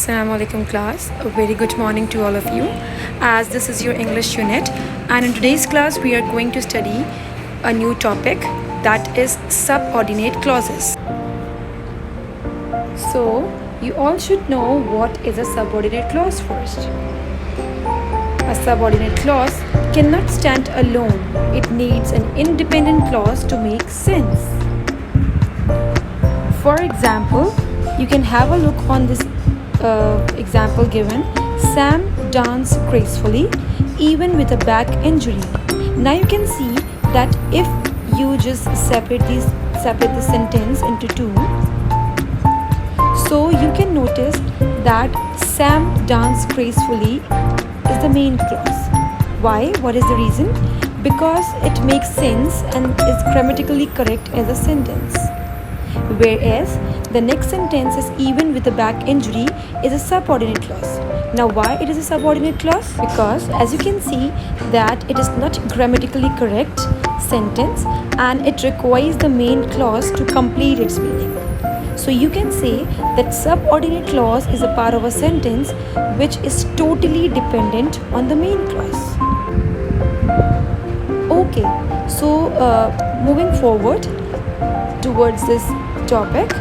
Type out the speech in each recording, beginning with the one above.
Assalamu alaikum class. A very good morning to all of you, as this is your English unit, and in today's class we are going to study a new topic, that is subordinate clauses. So you all should know what is a subordinate clause first. A subordinate clause cannot stand alone. It needs an independent clause to make sense. For example, you can have a look on this example given. Sam danced gracefully even with a back injury. Now you can see that if you just separate the sentence into two, so you can notice that Sam danced gracefully is the main clause. Why? What is the reason? Because it makes sense and is grammatically correct as a sentence. Whereas the next sentence is even with a back injury is a subordinate clause. Now why it is a subordinate clause? Because as you can see that it is not grammatically correct sentence and it requires the main clause to complete its meaning. So you can say that subordinate clause is a part of a sentence which is totally dependent on the main clause. Okay, so moving forward towards this topic,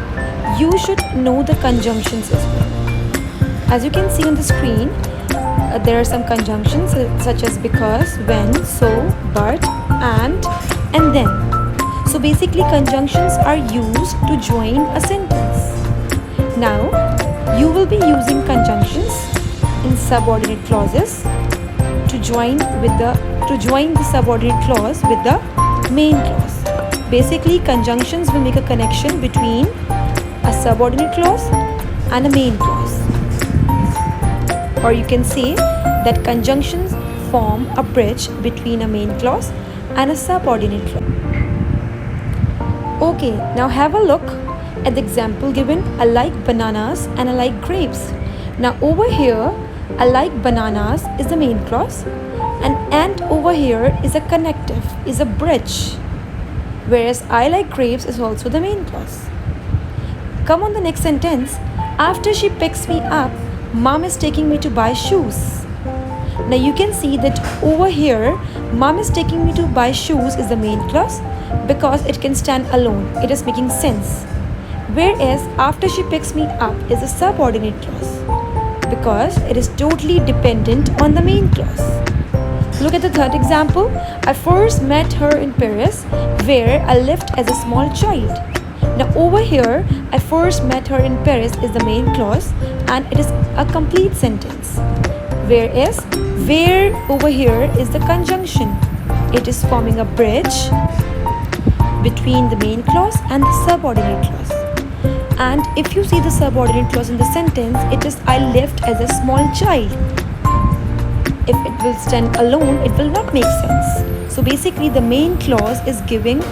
you should know the conjunctions as well. As you can see on the screen, there are some conjunctions such as because, when, so, but, and then. So basically conjunctions are used to join a sentence. Now you will be using conjunctions in subordinate clauses to join the subordinate clause with the main clause. Basically conjunctions will make a connection between a subordinate clause and a main clause. Or you can say that conjunctions form a bridge between a main clause and a subordinate clause. Okay, now have a look at the example given. I like bananas and I like grapes. Now over here, I like bananas is the main clause and over here is a connective, is a bridge. Whereas I like grapes is also the main clause. Come on the next sentence. After she picks me up, mom is taking me to buy shoes. Now you can see that over here, mom is taking me to buy shoes is the main clause because it can stand alone. It is making sense. Whereas after she picks me up is a subordinate clause because it is totally dependent on the main clause. Look at the third example. I first met her in Paris where I lived as a small child. Now over here, I first met her in Paris is the main clause and it is a complete sentence. Whereas where over here is the conjunction. It is forming a bridge between the main clause and the subordinate clause. And if you see the subordinate clause in the sentence, it is I lived as a small child. If it will stand alone, it will not make sense. So basically the main clause is giving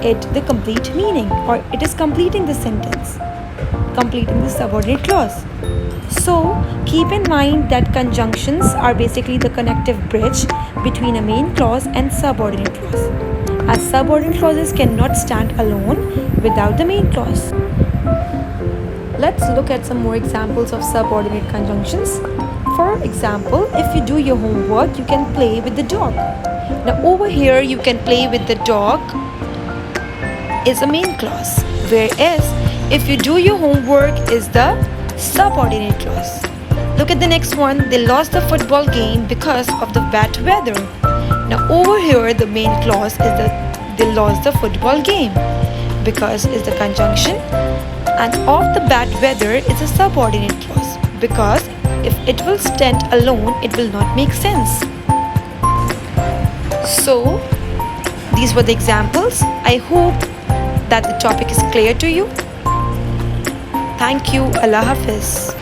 it the complete meaning, or it is completing the sentence, completing the subordinate clause. So keep in mind that conjunctions are basically the connective bridge between a main clause and subordinate clause, as subordinate clauses cannot stand alone without the main clause. Let's look at some more examples of subordinate conjunctions. For example, if you do your homework, you can play with the dog. Now over here, you can play with the dog is a main clause, whereas if you do your homework is the subordinate clause. Look at the next one. They lost the football game because of the bad weather. Now over here, the main clause is that they lost the football game because is the conjunction, and of the bad weather is a subordinate clause because if it will stand alone, it will not make sense. So these were the examples. I hope that the topic is clear to you. Thank you. Allah Hafiz.